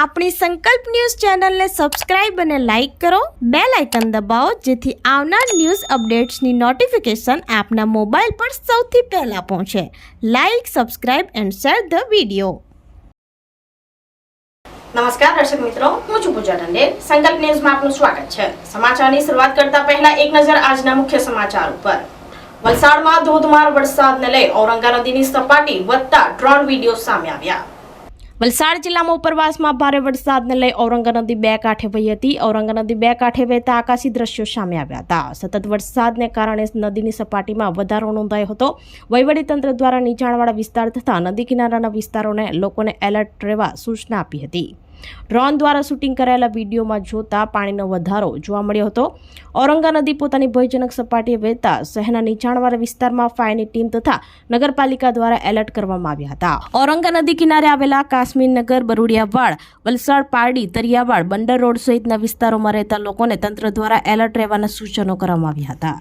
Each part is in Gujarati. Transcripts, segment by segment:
આપણી સંકલ્પ ન્યૂઝ ચેનલને સબસ્ક્રાઇબ અને લાઇક કરો, બેલ આઇકન દબાવો જેથી આવનાર ન્યૂઝ અપડેટ્સની નોટિફિકેશન આપના મોબાઈલ પર સૌથી પહેલા પહોંચે. Like, subscribe and share the video. નમસ્કાર દર્શક મિત્રો, હું છું પૂજા ટંડેલ. સંકલ્પ ન્યૂઝમાં આપનું સ્વાગત છે. સમાચારની શરૂઆત કરતા પહેલા એક નજર આજના મુખ્ય સમાચાર ઉપર. વલસાડમાં ધોધમાર વરસાદને લઈ ઔરંગા નદીની સપાટી વધતા ડ્રોન વિડીયો સામે આવ્યા. વલસાડ જિલ્લામાં ઉપરવાસમાં ભારે વરસાદને લઈ ઔરંગા નદી બે કાંઠે વહી હતી. ઔરંગા નદી બે કાંઠે વહેતા આકાશી દ્રશ્યો સામે આવ્યા હતા. સતત વરસાદને કારણે નદીની સપાટીમાં વધારો નોંધાયો હતો. વહીવટીતંત્ર દ્વારા નીચાણવાળા વિસ્તાર તથા નદી કિનારાના વિસ્તારોને લોકોને એલર્ટ રહેવા સૂચના આપી હતી. ડ્રોન દ્વારા શૂટિંગ કરાયેલા વિડીયોમાં જોતા પાણીનો વધારો જોવા મળ્યો હતો. ઔરંગા નદી પોતાની ભયજનક સપાટીએ વહેતા શહેરના નીચાણવાળા વિસ્તારમાં ફાયરની ટીમ તથા નગરપાલિકા દ્વારા એલર્ટ કરવામાં આવ્યા હતા. ઔરંગા નદી કિનારે આવેલા કાશ્મીરનગર, બરુડિયાવાડ, વલસાડ, પારડી, તરિયાવાડ, બંદર રોડ સહિતના વિસ્તારોમાં રહેતા લોકોને તંત્ર દ્વારા એલર્ટ રહેવાના સૂચનો કરવામાં આવ્યા હતા.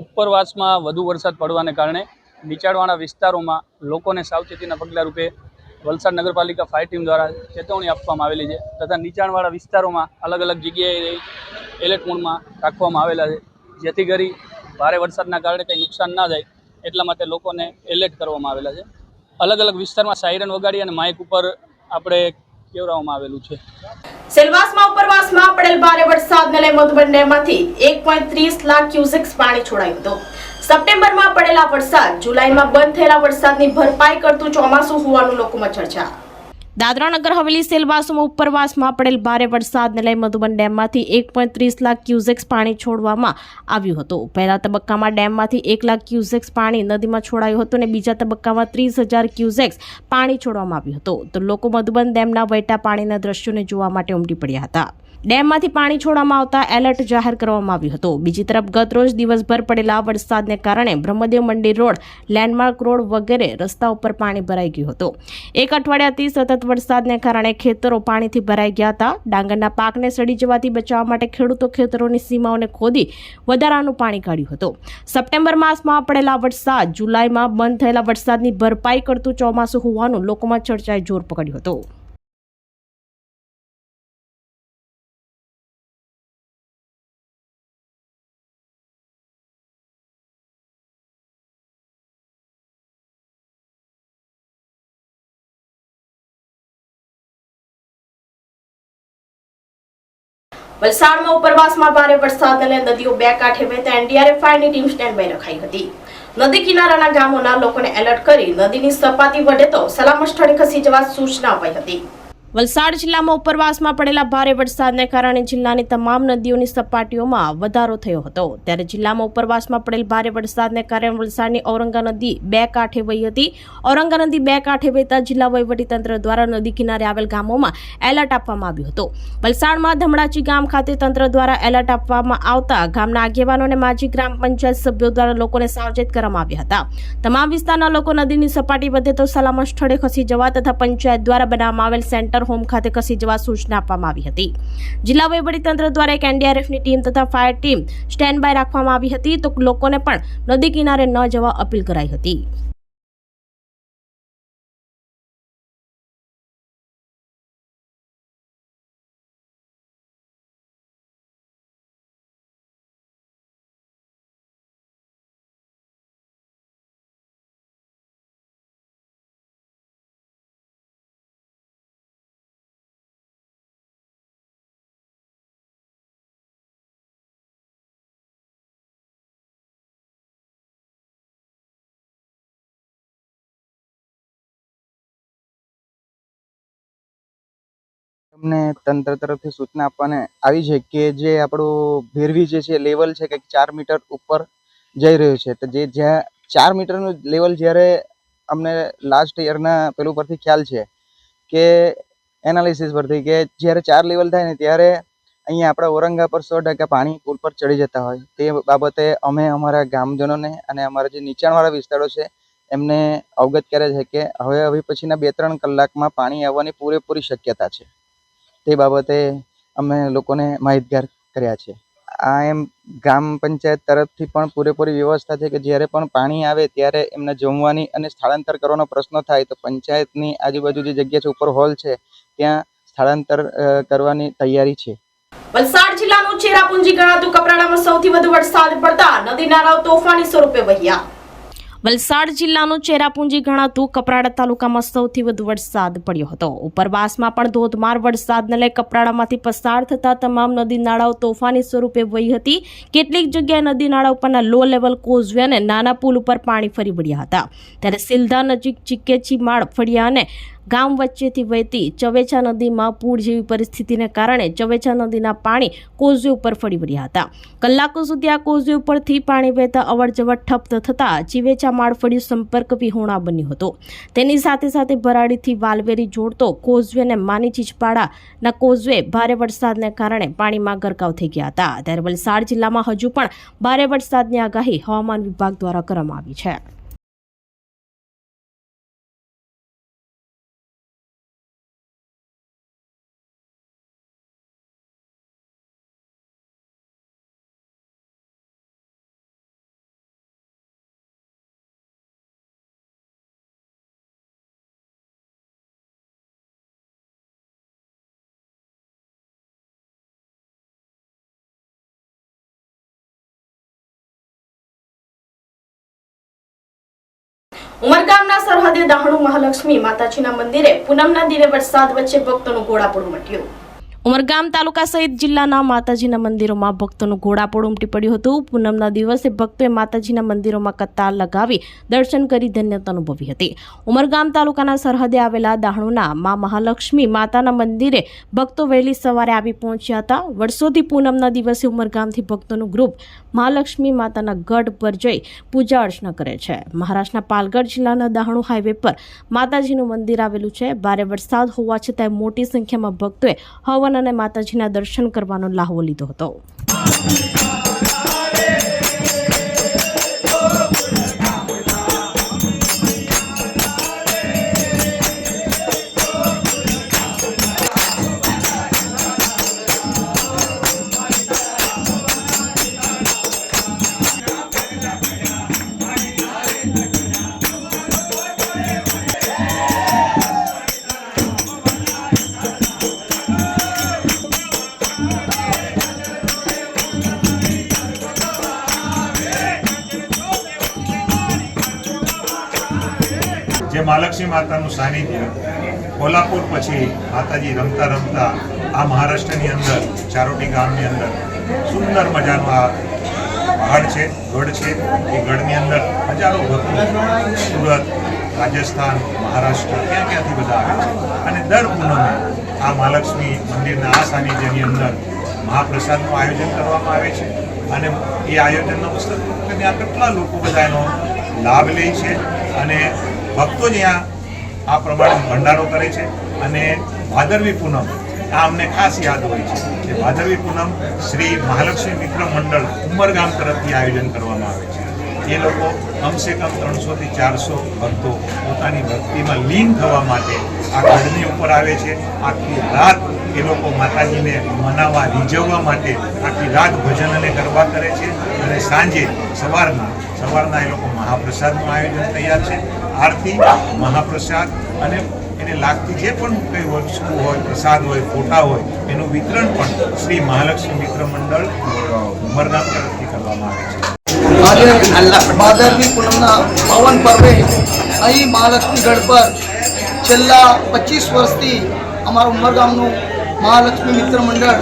ઉપરવાસમાં વધુ વરસાદ પડવાને કારણે નીચાણવાળા વિસ્તારોમાં લોકોને સાવચેતીના પગલા રૂપે વલસાડ નગરપાલિકા ફાયર ટીમ દ્વારા ચેતવણી આપવામાં આવેલી છે તથા નીચાણવાળા વિસ્તારોમાં અલગ અલગ જગ્યાએ એલર્ટ મોડમાં રાખવામાં આવેલા છે, જેથી કરી ભારે વરસાદના કારણે કંઈ નુકસાન ના થાય એટલા માટે લોકોને એલર્ટ કરવામાં આવેલા છે. અલગ અલગ વિસ્તારમાં સાયરન વગાડી અને માઇક ઉપર આપણે કેવડાવવામાં આવેલું છે. સેલવાસમાં ઉપરવાસમાં પડેલ ભારે વરસાદને લઈ મધુબન ડેમમાંથી 1.30 લાખ ક્યુસેક્સ પાણી છોડાયું હતું. સપ્ટેમ્બરમાં પડેલા વરસાદ જુલાઈમાં બંધ થયેલા વરસાદની ભરપાઈ કરતું ચોમાસું હોવાનું લોકોમાં ચર્ચા. દાદરા નગર હવેલી સેલવાસમાં ઉપરવાસમાં પડેલ ભારે વરસાદને લઈ મધુબન ડેમમાંથી 1.30 લાખ ક્યુસેક્સ પાણી છોડવામાં આવ્યું હતું. પહેલા તબક્કામાં ડેમમાંથી 1 લાખ ક્યુસેક્સ પાણી નદીમાં છોડાયું હતું અને બીજા તબક્કામાં 30,000 ક્યુસેક્સ પાણી છોડવામાં આવ્યું હતું. તો લોકો મધુબન ડેમના વહેતા પાણીના દ્રશ્યોને જોવા માટે ઉમટી પડ્યા હતા. ડેમમાંથી પાણી છોડવામાં આવતા એલર્ટ જાહેર કરવામાં આવ્યું હતું. બીજી તરફ ગતરોજ દિવસભર પડેલા વરસાદને કારણે બ્રહ્મદેવ મંદિર રોડ, લેન્ડમાર્ક રોડ વગેરે રસ્તા ઉપર પાણી ભરાઈ ગયું હતું. એક અઠવાડિયાથી સતત વરસાદને કારણે ખેતરો પાણીથી ભરાઈ ગયા હતા. ડાંગરના પાકને સડી જવાથી બચાવવા માટે ખેડૂતો ખેતરોની સીમાઓને ખોદી વધારાનું પાણી કાઢ્યું હતું. સપ્ટેમ્બર માસમાં પડેલા વરસાદ જુલાઈમાં બંધ થયેલા વરસાદની ભરપાઈ કરતું ચોમાસું હોવાનું લોકોમાં ચર્ચાએ જોર પકડ્યું હતું. વલસાડમાં ઉપરવાસમાં ભારે વરસાદને લઈ નદીઓ બે કાંઠે વહેતા એનડીઆરએફ ફાયરની ટીમ સ્ટેન્ડ બાય રખાઈ હતી. નદી કિનારાના ગામોના લોકોને એલર્ટ કરી નદીની સપાટી વધે તો સલામત સ્થળે ખસી જવા સૂચના અપાઈ હતી. વલસાડ જિલ્લામાં ઉપરવાસમાં પડેલા ભારે વરસાદને કારણે જિલ્લાની તમામ નદીઓની સપાટીઓમાં વધારો થયો હતો। ત્યારે જિલ્લામાં ઉપરવાસમાં પડેલ ભારે વરસાદને કારણે વલસાડની ઔરંગા નદી બે કાંઠે વહી હતી। ઔરંગા નદી બે કાંઠે વહેતા જિલ્લા વહીવટીતંત્ર દ્વારા નદી કિનારે આવેલ ગામોમાં એલર્ટ આપવામાં આવ્યું હતું। વલસાડમાં ધમડાચી ગામ ખાતે તંત્ર દ્વારા એલર્ટ આપવામાં આવતા ગામના આગેવાનો અને માજી ગ્રામ પંચાયત સભ્યો દ્વારા લોકોને સાવચેત કરવામાં આવ્યા હતા। તમામ વિસ્તારના લોકો નદીની સપાટી વધે તો સલામત સ્થળે ખસી જવા તથા પંચાયત દ્વારા બનાવવામાં આવેલ સેન્ટર હોમ ખાતે ખસી જવા સૂચના આપવામાં આવી હતી। જિલ્લા વહીવટીતંત્ર દ્વારા એક એનડીઆરએફની ટીમ તથા ફાયર ટીમ સ્ટેન્ડ બાય રાખવામાં આવી હતી તો લોકોને પણ નદી કિનારે ન જવા અપીલ કરાઈ હતી। અમને તંત્ર તરફથી સૂચના આપવાને આવી છે કે જે આપણું ભેરવી જે છે લેવલ છે કંઈક 4 મીટર ઉપર જઈ રહ્યું છે। તો જે જ્યાં 4 મીટરનું લેવલ જ્યારે અમને લાસ્ટ યરના પેલું પરથી ખ્યાલ છે કે એનાલિસિસ પરથી કે જ્યારે 4 લેવલ થાય ને ત્યારે અહીંયા આપણા ઔરંગા પર 100% પાણી પુલ પર ચડી જતા હોય। તે બાબતે અમે અમારા ગામજનોને અને અમારા જે નીચાણવાળા વિસ્તારો છે એમને અવગત કરે છે કે હવે પછીના 2-3 કલાકમાં પાણી આવવાની પૂરેપૂરી શક્યતા છે। તે બાબતે અમે લોકોને માહિતગાર કર્યા છે। આ એમ ગ્રામ પંચાયત તરફથી પણ પૂરેપૂરી વ્યવસ્થા છે કે જ્યારે પણ પાણી આવે ત્યારે એમને જમવાની અને સ્થળાંતર કરવાનો પ્રશ્ન થાય તો પંચાયતની આજુબાજુ જે જગ્યા છે ઉપર હોલ છે ત્યાં સ્થળાંતર કરવાની તૈયારી છે। વલસાડ જિલ્લાનું ચેરાપુંજી ગણાતું કપરાડામાં સૌથી વધુ વરસાદ પડતા નદી નાળાઓ તોફાની સ્વરૂપે વહ્યા। વલસાડ જિલ્લાનું ચેરાપુંજી ગણાતું કપરાડા તાલુકામાં સૌથી વધુ વરસાદ પડ્યો હતો। ઉપરવાસમાં પણ ધોધમાર વરસાદને લઈ કપરાડામાંથી પસાર થતા તમામ નદી નાળાઓ તોફાની સ્વરૂપે વહી હતી। કેટલીક જગ્યાએ નદી નાળા ઉપરના લો લેવલ કોઝવે અને નાના પુલ ઉપર પાણી ફરી વળ્યા હતા। ત્યારે સિલધા નજીક ચીકેચી માળ ફળિયા અને ગામ વચ્ચેથી વહેતી ચવેચા નદીમાં પૂર જેવી પરિસ્થિતિને કારણે ચવેચા નદીના પાણી કોઝવે ઉપર ફરી વળ્યા હતા। કલાકો સુધી આ કોઝવે ઉપરથી પાણી વહેતા અવરજવર ઠપ થતા ચીવેચા માળ ફળિયું સંપર્ક વિહોણા બન્યું હતું। તેની સાથે સાથે ભરાડીથી વાલવેરી જોડતો કોઝવે અને માની ચીચપાડાના કોઝવે ભારે વરસાદને કારણે પાણીમાં ગરકાવ થઈ ગયા હતા। ત્યારે વલસાડ જિલ્લામાં હજુ પણ ભારે વરસાદની આગાહી હવામાન વિભાગ દ્વારા કરવામાં આવી છે। ઉમરગામના સરહદે દાહણુ મહાલક્ષ્મી માતાજીના મંદિરે પૂનમના દિને વરસાદ વચ્ચે ભક્તોનું ઘોડાપૂર મટ્યું। ઉમરગામ તાલુકા સહિત જિલ્લાના માતાજીના મંદિરોમાં ભક્તોનું ઘોડાપૂર ઉમટી પડ્યું હતું। પૂનમના દિવસે ભક્તોએ માતાજીના મંદિરોમાં કતાર લગાવી દર્શન કરી ધન્યતા અનુભવી હતી। ઉમરગામ તાલુકાના સરહદે આવેલા દાહણુના મા મહાલક્ષ્મી માતાના મંદિરે ભક્તો વહેલી સવારે આવી પહોંચ્યા હતા। વર્ષોથી પૂનમના દિવસે ઉમરગામથી ભક્તોનું ગ્રુપ મહાલક્ષ્મી માતાના ગઢ પર જઈ પૂજા અર્ચના કરે છે। મહારાષ્ટ્રના પાલઘર જિલ્લાના દાહણુ હાઈવે પર માતાજીનું મંદિર આવેલું છે। ભારે વરસાદ હોવા છતાં મોટી સંખ્યામાં ભક્તોએ હવન અને માતાજીના દર્શન કરવાનો લાહવો લીધો હતો। જે મહાલક્ષ્મી માતાનું સાનિધ્ય કોલ્હાપુર પછી માતાજી રમતા રમતા આ મહારાષ્ટ્રની અંદર ચારોટી ગામની અંદર સુંદર મજાનો આ પહાડ છે, ગઢ છે। એ ગઢની અંદર હજારો ભક્તો સુરત, રાજસ્થાન, મહારાષ્ટ્ર ક્યાંથી બધા આવે છે અને દર પૂનમે આ મહાલક્ષ્મી મંદિરના આ સાનિધ્યની અંદર મહાપ્રસાદનું આયોજન કરવામાં આવે છે અને એ આયોજનનો મતલબ ત્યાં કેટલા લોકો બધા એનો લાભ લે છે અને ભક્તો જ્યાં આ પ્રમાણે ભંડારો કરે છે અને ભાદરવી પૂનમ આ અમને ખાસ યાદ હોય છે કે ભાદરવી પૂનમ શ્રી મહાલક્ષ્મી મિત્ર મંડળ ઉમરગામ તરફથી આયોજન કરવામાં આવે છે। એ લોકો કમસે કમ 300 થી 400 ભક્તો પોતાની ભક્તિમાં લીન થવા માટે આ ગઢની ઉપર આવે છે। આખી રાત એ લોકો માતાજીને મનાવવા રીઝવવા માટે આખી રાત ભજન અને ગરબા કરે છે અને સાંજે સવારના એ લોકો મહાપ્રસાદનું આયોજન તૈયાર છે। આરતી, મહાપ્રસાદ અને એને લાગતી જે પણ કંઈ વસ્તુ હોય, પ્રસાદ હોય, ફોટા હોય એનું વિતરણ પણ શ્રી મહાલક્ષ્મી મિત્ર મંડળ ઉમરગામ તરફથી કરવામાં આવે છે। આજે ભાદરવી પૂનમના પાવન પર્વે અહીં મહાલક્ષ્મી ગઢ પર છેલ્લા 25 વર્ષથી અમારું ઉમરગામનું મહાલક્ષ્મી મિત્ર મંડળ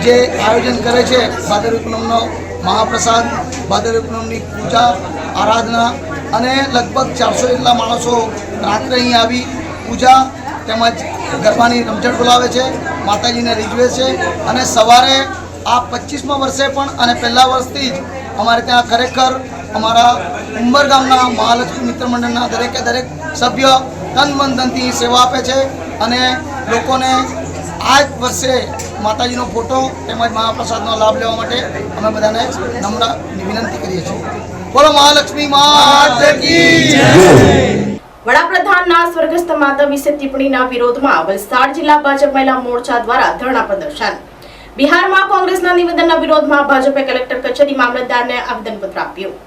જે આયોજન કરે છે ભાદરવી પૂનમનો મહાપ્રસાદ, ભાદરવી પૂનમની પૂજા આરાધના અને લગભગ 400 જેટલા માણસો રાત્રે અહીં આવી પૂજા તેમજ ગરબાની રમઝટ બોલાવે છે, માતાજીને રીઝવે છે અને સવારે આ 25મા વર્ષે પણ અને પહેલા વર્ષથી જ અમારે ત્યાં ખરેખર અમારા ઉંબરગામના મહાલક્ષ્મી મિત્ર મંડળના દરેકે દરેક સભ્ય તન મન ધનથી સેવા આપે છે અને લોકોને આ જ વર્ષે માતાજીનો ફોટો તેમજ મહાપ્રસાદનો લાભ લેવા માટે અમે બધાને નમ્ર વિનંતી કરીએ છીએ। બોલો મહાલક્ષ્મી માત કી જય। વડાપ્રધાનના સ્વર્ગસ્થ માતા વિશે ટિપ્પણીના વિરોધમાં વલસાડ જિલ્લા ભાજપ મહિલા મોરચા દ્વારા ધરણા પ્રદર્શન। બિહારમાં કોંગ્રેસના નિવેદનના વિરોધમાં ભાજપે કલેક્ટર કચેરી મામલતદારને આવેદનપત્ર આપ્યું।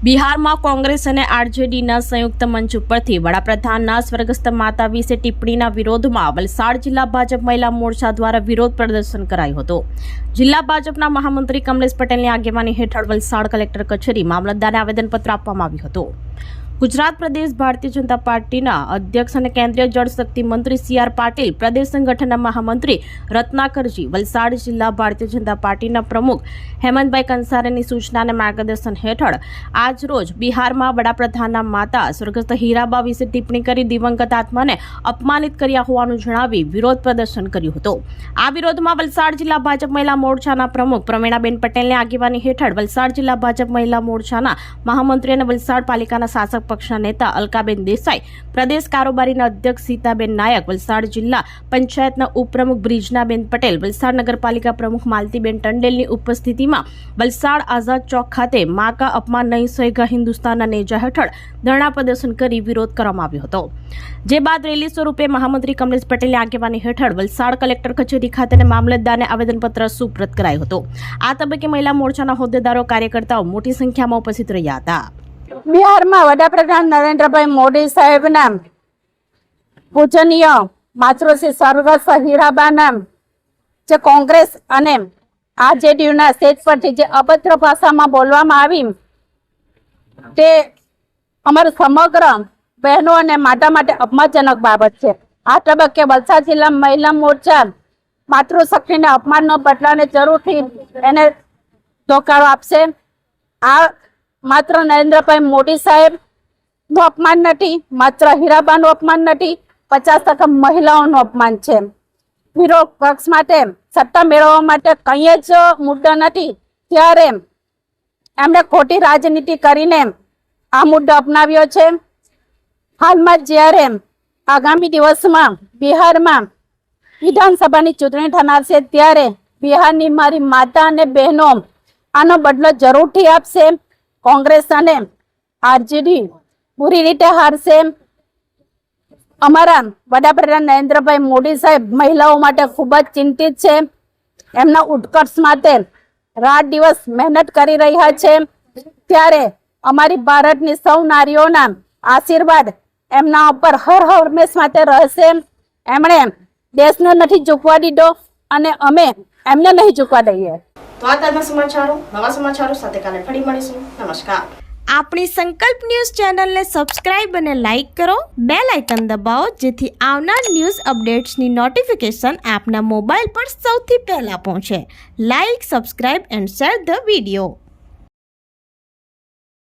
બિહારમાં કોંગ્રેસ અને આરજેડીના સંયુક્ત મંચ ઉપરથી વડાપ્રધાનના સ્વર્ગસ્થ માતા વિશે ટિપ્પણીના વિરોધમાં વલસાડ જિલ્લા ભાજપ મહિલા મોરચા દ્વારા વિરોધ પ્રદર્શન કરાયું હતું। જિલ્લા ભાજપના મહામંત્રી કમલેશ પટેલની આગેવાની હેઠળ વલસાડ કલેક્ટર કચેરી મામલતદારને આવેદનપત્ર આપવામાં આવ્યું હતું। ગુજરાત પ્રદેશ ભારતીય જનતા પાર્ટીના અધ્યક્ષ અને કેન્દ્રીય જળશક્તિ મંત્રી CR પાટીલ, પ્રદેશ સંગઠનના મહામંત્રી રત્નાકરજી, વલસાડ જિલ્લા ભારતીય જનતા પાર્ટીના પ્રમુખ હેમંતભાઈ કંસારેની સૂચના અને માર્ગદર્શન હેઠળ આજ રોજ બિહારમાં વડાપ્રધાનના માતા સ્વર્ગસ્થ હીરાબા વિશે ટિપ્પણી કરી દિવંગત આત્માને અપમાનિત કર્યા હોવાનું જણાવી વિરોધ પ્રદર્શન કર્યું હતું। આ વિરોધમાં વલસાડ જિલ્લા ભાજપ મહિલા મોરચાના પ્રમુખ પ્રવીણાબેન પટેલની આગેવાની હેઠળ વલસાડ જિલ્લા ભાજપ મહિલા મોરચાના મહામંત્રી અને વલસાડ પાલિકાના શાસક પક્ષના નેતા અલકાબેન દેસાઈ, પ્રદેશ કારોબારીના અધ્યક્ષ સીતાબેન નાયક, વલસાડ જિલ્લા પંચાયતના ઉપપ્રમુખ બ્રિજનાબેન પટેલ, વલસાડ નગરપાલિકા પ્રમુખ માલતીબેન ટંડેલની ઉપસ્થિતિમાં વલસાડ આઝાદ ચોક ખાતે માँ का अपमान नहीं सहेगा હિન્દુસ્તાનના નેજા હેઠળ ધરણા પ્રદર્શન કરી વિરોધ કરવામાં આવ્યો હતો। જે બાદ રેલી સ્વરૂપે મહામંત્રી કમલેશ પટેલની આગેવાની હેઠળ વલસાડ કલેક્ટર કચેરી ખાતે મામલતદારને આવેદનપત્ર સુપ્રત કરાયું હતું। આ તબક્કે મહિલા મોરચાના હોદ્દેદારો, કાર્યકર્તાઓ મોટી સંખ્યામાં ઉપસ્થિત રહ્યા હતા। બિહારમાં વડાપ્રધાન નરેન્દ્રભાઈ મોદી સાહેબના પૂજનીય માતૃશ્રી સ્વર્ગસ્થ હીરાબાના જે કોંગ્રેસ અને આરજેડીના સ્ટેજ પરથી જે અભદ્ર ભાષામાં બોલવામાં આવી તે અમારું સમગ્ર બહેનો અને માતા માટે અપમાનજનક બાબત છે। આ તબક્કે વલસાડ જિલ્લા મહિલા મોરચા માતૃશક્તિને અપમાનનો બદલાને જરૂરથી એને ધોકારો આપશે। આ માત્ર નરેન્દ્રભાઈ મોદી સાહેબનું અપમાન નથી, માત્ર હીરાબાનું અપમાન નથી, 50% મહિલાઓનું અપમાન છે। વિરોધ પક્ષ માટે સત્તા મેળવવા માટે કંઈ જ મુદ્દો નથી, ત્યારે એમણે ખોટી રાજનીતિ કરીને આ મુદ્દો અપનાવ્યો છે। હાલમાં જ્યારે આગામી દિવસમાં બિહારમાં વિધાનસભાની ચૂંટણી થનાર છે, ત્યારે બિહારની મારી માતા અને બહેનો આનો બદલો જરૂરથી આપશે। કોંગ્રેસ અને આરજેડી પૂરી રીતે હારશે। અમારા વડાપ્રધાન નરેન્દ્રભાઈ મોદી સાહેબ મહિલાઓ માટે ખૂબ જ ચિંતિત છે। એમના ઉત્કર્ષ માટે રાત દિવસ મહેનત કરી રહ્યા છે, ત્યારે અમારી ભારતની સૌ નારીઓના આશીર્વાદ એમના ઉપર હર હંમેશ માટે રહેશે। એમણે દેશને નથી ઝૂકવા દીધો અને અમે એમને નહીં ઝૂકવા દઈએ। તો આ તાજા સમાચારો, નવા સમાચારો સાથે કાલે ફરી મળીશું। નમસ્કાર। આપણી સંકલ્પ ન્યૂઝ ચેનલને સબસ્ક્રાઇબ અને લાઇક કરો, બેલ આઇકન દબાવો જેથી આવનાર ન્યૂઝ અપડેટ્સની નોટિફિકેશન આપના મોબાઈલ પર સૌથી પહેલા પહોંચે। Like, subscribe and share the video.